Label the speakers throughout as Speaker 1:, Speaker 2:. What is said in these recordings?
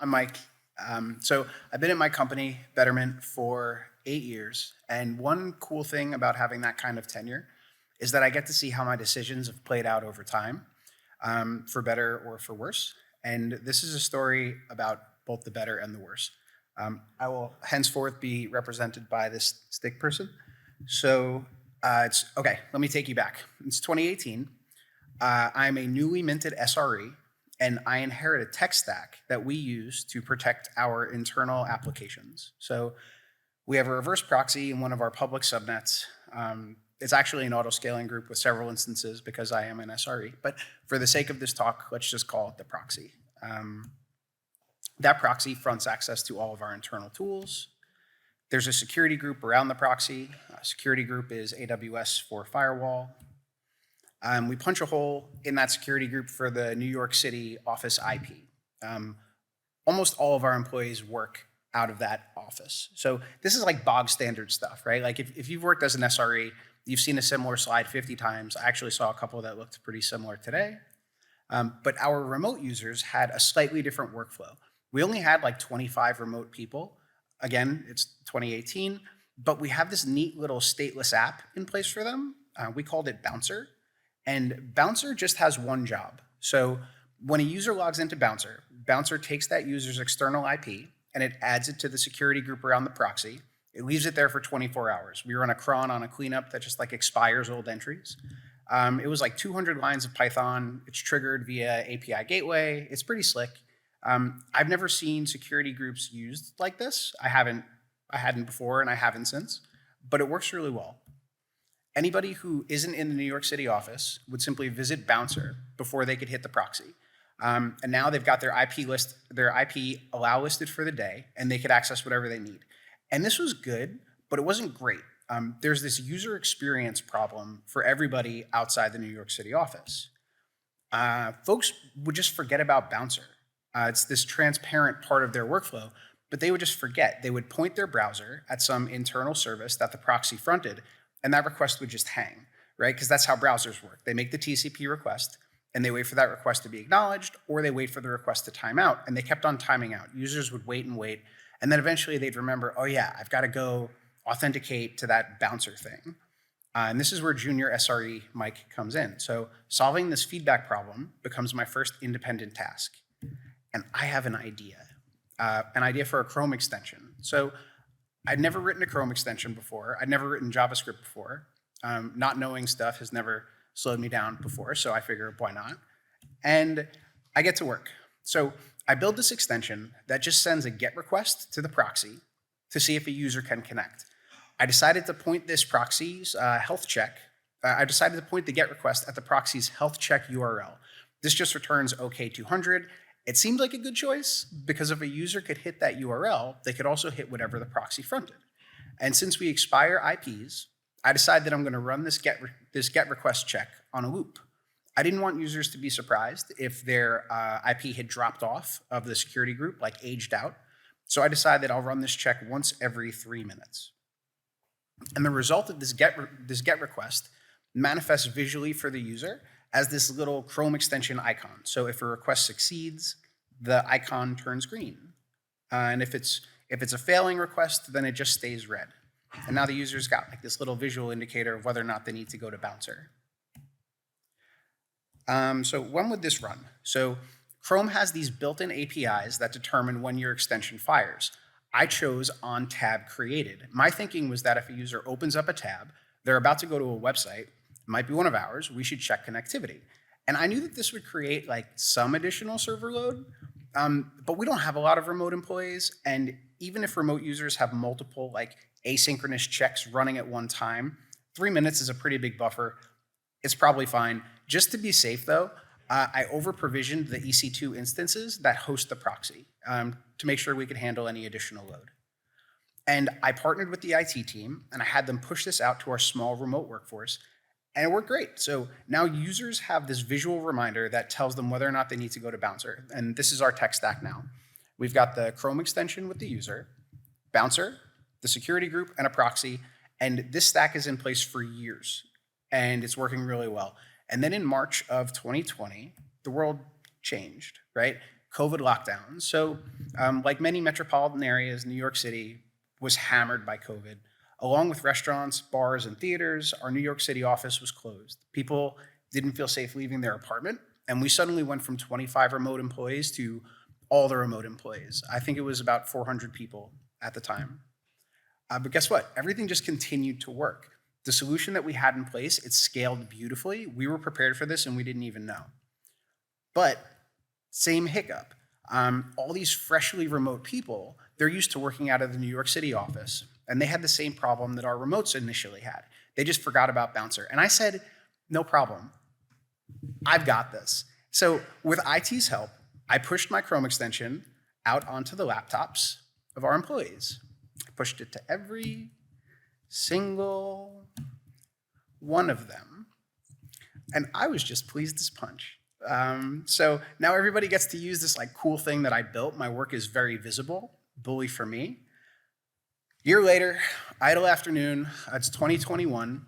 Speaker 1: I'm Mike. So I've been at my company, Betterment, for 8 years. And one cool thing about having that kind of tenure is that I get to see how my decisions have played out over time, for better or for worse. And this is a story about both the better and the worse. I will henceforth be represented by this stick person. So it's okay, let me take you back. It's 2018. I'm a newly minted SRE, and I inherit a tech stack that we use to protect our internal applications. So we have a reverse proxy in one of our public subnets. It's actually an auto-scaling group with several instances because I am an SRE, but for the sake of this talk, let's just call it the proxy. That proxy fronts access to all of our internal tools. There's a security group around the proxy. Security group is AWS for firewall. We punch a hole in that security group for the New York City office IP. Almost all of our employees work out of that office. So this is like bog standard stuff, right? Like if you've worked as an SRE, you've seen a similar slide 50 times. I actually saw a couple that looked pretty similar today. But our remote users had a slightly different workflow. We only had like 25 remote people. Again, it's 2018, but we have this neat little stateless app in place for them. We called it Bouncer. And Bouncer just has one job. So when a user logs into Bouncer, Bouncer takes that user's external IP and it adds it to the security group around the proxy. It leaves it there for 24 hours. We run a cron on a cleanup that just like expires old entries. It was like 200 lines of Python. It's triggered via API gateway. It's pretty slick. I've never seen security groups used like this. I hadn't before and I haven't since, but it works really well. Anybody who isn't in the New York City office would simply visit Bouncer before they could hit the proxy. And now they've got their IP allow listed for the day, and they could access whatever they need. And this was good, but it wasn't great. There's this user experience problem for everybody outside the New York City office. Folks would just forget about Bouncer. It's this transparent part of their workflow, but they would just forget. They would point their browser at some internal service that the proxy fronted, and that request would just hang, right? Because that's how browsers work. They make the TCP request, and they wait for that request to be acknowledged, or they wait for the request to time out, and they kept on timing out. Users would wait and wait, and then eventually they'd remember, oh yeah, I've got to go authenticate to that Bouncer thing. And this is where junior SRE Mike comes in. So solving this feedback problem becomes my first independent task. And I have an idea for a Chrome extension. So I'd never written a Chrome extension before. I'd never written JavaScript before. Not knowing stuff has never slowed me down before, so I figure why not? And I get to work. So I build this extension that just sends a GET request to the proxy to see if a user can connect. I decided to point this proxy's health check. I decided to point the GET request at the proxy's health check URL. This just returns OK200. It seemed like a good choice because if a user could hit that URL, they could also hit whatever the proxy fronted. And since we expire IPs, I decided that I'm going to run this GET request check on a loop. I didn't want users to be surprised if their IP had dropped off of the security group, like aged out. So I decided that I'll run this check once every 3 minutes. And the result of this GET request manifests visually for the user as this little Chrome extension icon. So if a request succeeds, the icon turns green. And if it's a failing request, then it just stays red. And now the user's got like this little visual indicator of whether or not they need to go to Bouncer. So when would this run? So Chrome has these built-in APIs that determine when your extension fires. I chose on tab created. My thinking was that if a user opens up a tab, they're about to go to a website, it might be one of ours, we should check connectivity. And I knew that this would create like some additional server load, but we don't have a lot of remote employees. And even if remote users have multiple like asynchronous checks running at one time, 3 minutes is a pretty big buffer. It's probably fine. Just to be safe though, I over-provisioned the EC2 instances that host the proxy to make sure we could handle any additional load. And I partnered with the IT team and I had them push this out to our small remote workforce. And it worked great. So now users have this visual reminder that tells them whether or not they need to go to Bouncer. And this is our tech stack now. We've got the Chrome extension with the user, Bouncer, the security group, and a proxy. And this stack is in place for years. And it's working really well. And then in March of 2020, the world changed, right? COVID lockdowns. So like many metropolitan areas, New York City was hammered by COVID. Along with restaurants, bars, and theaters, our New York City office was closed. People didn't feel safe leaving their apartment, and we suddenly went from 25 remote employees to all the remote employees. I think it was about 400 people at the time. But guess what? Everything just continued to work. The solution that we had in place, it scaled beautifully. We were prepared for this and we didn't even know. But same hiccup. All these freshly remote people, they're used to working out of the New York City office, and they had the same problem that our remotes initially had. They just forgot about Bouncer. And I said, no problem. I've got this. So with IT's help, I pushed my Chrome extension out onto the laptops of our employees. I pushed it to every single one of them. And I was just pleased as punch. So now everybody gets to use this like cool thing that I built. My work is very visible, bully for me. Year later, idle afternoon, it's 2021,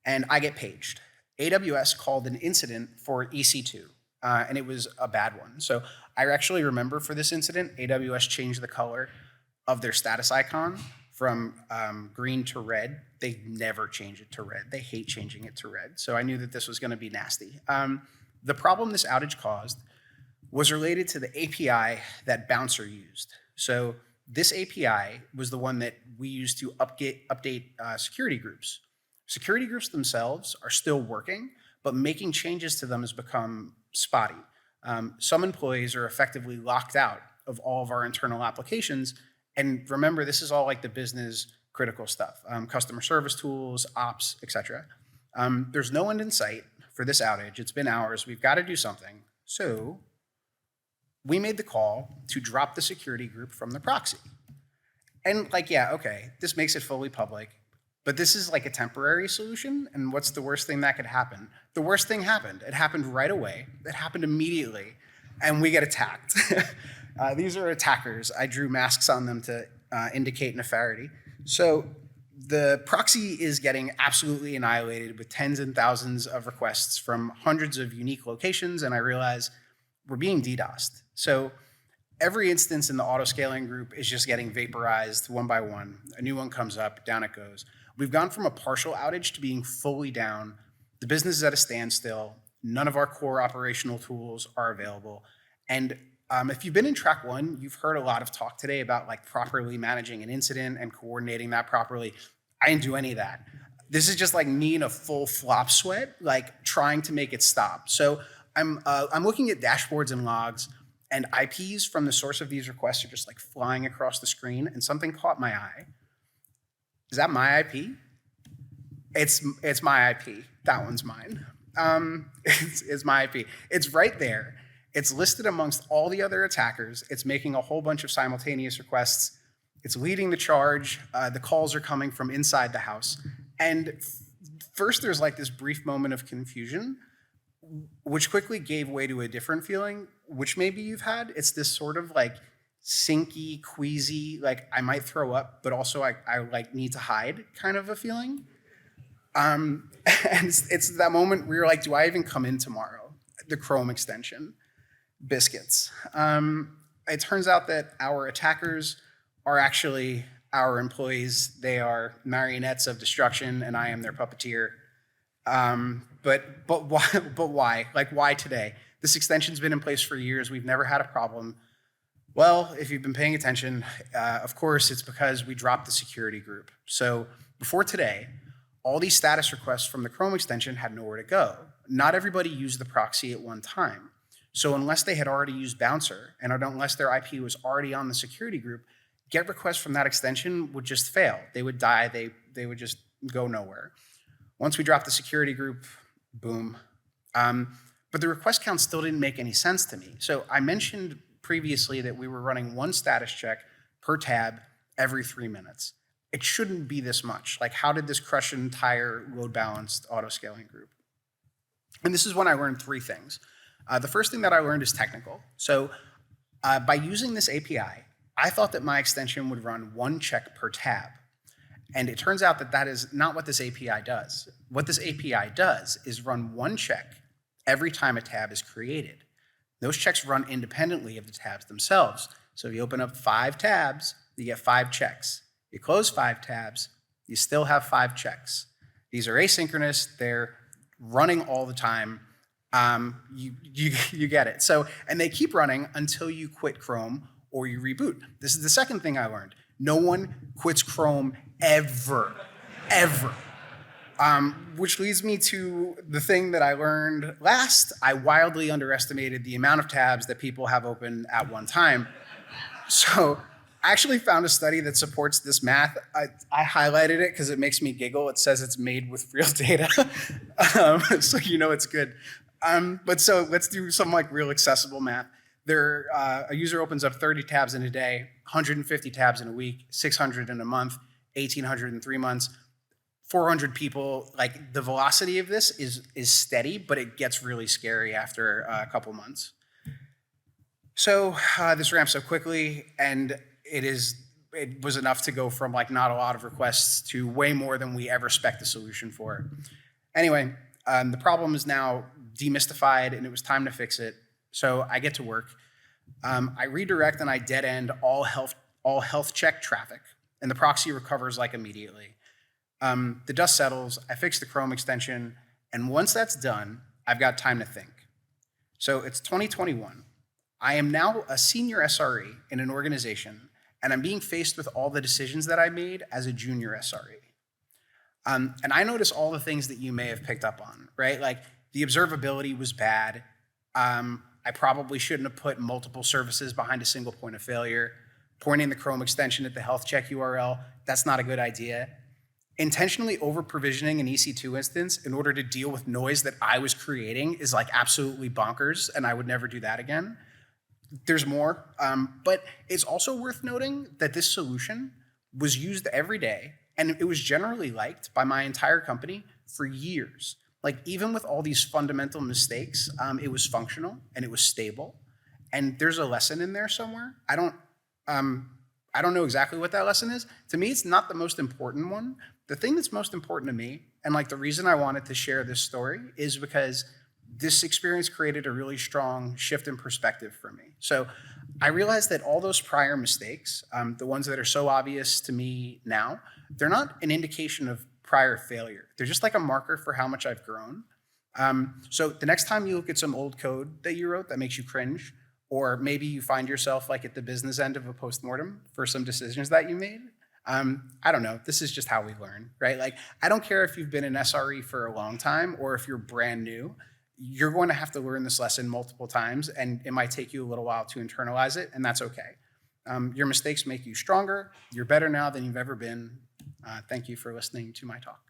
Speaker 1: and I get paged. AWS called an incident for EC2, and it was a bad one. So I actually remember for this incident, AWS changed the color of their status icon from green to red. They never change it to red. They hate changing it to red. So I knew that this was gonna be nasty. The problem this outage caused was related to the API that Bouncer used. So this API was the one that we used to update security groups. Security groups themselves are still working, but making changes to them has become spotty. Some employees are effectively locked out of all of our internal applications. And remember, this is all like the business critical stuff, customer service tools, ops, et cetera. There's no end in sight for this outage. It's been hours. We've got to do something. So we made the call to drop the security group from the proxy. And like, yeah, okay, this makes it fully public, but this is like a temporary solution. And what's the worst thing that could happen? The worst thing happened. It happened right away. It happened immediately. And we get attacked. These are attackers. I drew masks on them to indicate nefariety. So the proxy is getting absolutely annihilated with tens and thousands of requests from hundreds of unique locations, and I realize we're being DDoS'd. So every instance in the auto-scaling group is just getting vaporized one by one. A new one comes up, down it goes. We've gone from a partial outage to being fully down. The business is at a standstill. None of our core operational tools are available. And if you've been in track one, you've heard a lot of talk today about like properly managing an incident and coordinating that properly. I didn't do any of that. This is just like me in a full flop sweat, like trying to make it stop. So I'm looking at dashboards and logs, and IPs from the source of these requests are just like flying across the screen, and something caught my eye. Is that my IP? It's my IP. That one's mine. It's my IP. It's right there. It's listed amongst all the other attackers. It's making a whole bunch of simultaneous requests. It's leading the charge. The calls are coming from inside the house. And first there's like this brief moment of confusion, which quickly gave way to a different feeling, which maybe you've had. It's this sort of like sinky, queasy, like I might throw up, but also I like need to hide kind of a feeling. And it's that moment where you're like, do I even come in tomorrow? The Chrome extension. Biscuits. It turns out that our attackers are actually our employees. They are marionettes of destruction, and I am their puppeteer. But why? Like, why today? This extension's been in place for years. We've never had a problem. Well, if you've been paying attention, of course, it's because we dropped the security group. So before today, all these status requests from the Chrome extension had nowhere to go. Not everybody used the proxy at one time. So unless they had already used Bouncer, and unless their IP was already on the security group, GET requests from that extension would just fail. They would die, they would just go nowhere. Once we dropped the security group, boom. But the request count still didn't make any sense to me. So I mentioned previously that we were running one status check per tab every 3 minutes. It shouldn't be this much. Like, how did this crush an entire load-balanced auto-scaling group? And this is when I learned 3 things. The first thing that I learned is technical. So by using this API, I thought that my extension would run 1 check per tab. And it turns out that that is not what this API does. What this API does is run 1 check every time a tab is created. Those checks run independently of the tabs themselves. So if you open up 5 tabs, you get 5 checks. You close 5 tabs, you still have 5 checks. These are asynchronous, they're running all the time. You get it. So, and they keep running until you quit Chrome or you reboot. This is the second thing I learned. No one quits Chrome ever, ever. Which leads me to the thing that I learned last. I wildly underestimated the amount of tabs that people have open at one time. So I actually found a study that supports this math. I highlighted it because it makes me giggle. It says it's made with real data, so you know it's good. But so let's do some like real accessible math. A user opens up 30 tabs in a day, 150 tabs in a week, 600 in a month, 1,800 in 3 months. 400 people, like the velocity of this is steady, but it gets really scary after a couple months. So this ramps up quickly, and it was enough to go from like not a lot of requests to way more than we ever spec'd the solution for. Anyway, the problem is now demystified, and it was time to fix it. So I get to work. I redirect and I dead end all health check traffic, and the proxy recovers like immediately. The dust settles, I fix the Chrome extension, and once that's done, I've got time to think. So it's 2021. I am now a senior SRE in an organization, and I'm being faced with all the decisions that I made as a junior SRE. And I notice all the things that you may have picked up on, right? Like the observability was bad. I probably shouldn't have put multiple services behind a single point of failure. Pointing the Chrome extension at the health check URL, that's not a good idea. Intentionally over-provisioning an EC2 instance in order to deal with noise that I was creating is like absolutely bonkers, and I would never do that again. There's more, but it's also worth noting that this solution was used every day, and it was generally liked by my entire company for years. Like even with all these fundamental mistakes, it was functional and it was stable, and there's a lesson in there somewhere. I don't know exactly what that lesson is. To me, it's not the most important one. The thing that's most important to me, and like the reason I wanted to share this story, is because this experience created a really strong shift in perspective for me. So I realized that all those prior mistakes, the ones that are so obvious to me now, they're not an indication of prior failure. They're just like a marker for how much I've grown. So the next time you look at some old code that you wrote that makes you cringe, or maybe you find yourself like at the business end of a postmortem for some decisions that you made, I don't know, this is just how we learn, right? Like, I don't care if you've been an SRE for a long time or if you're brand new, you're going to have to learn this lesson multiple times, and it might take you a little while to internalize it, and that's okay. Your mistakes make you stronger. You're better now than you've ever been. Thank you for listening to my talk.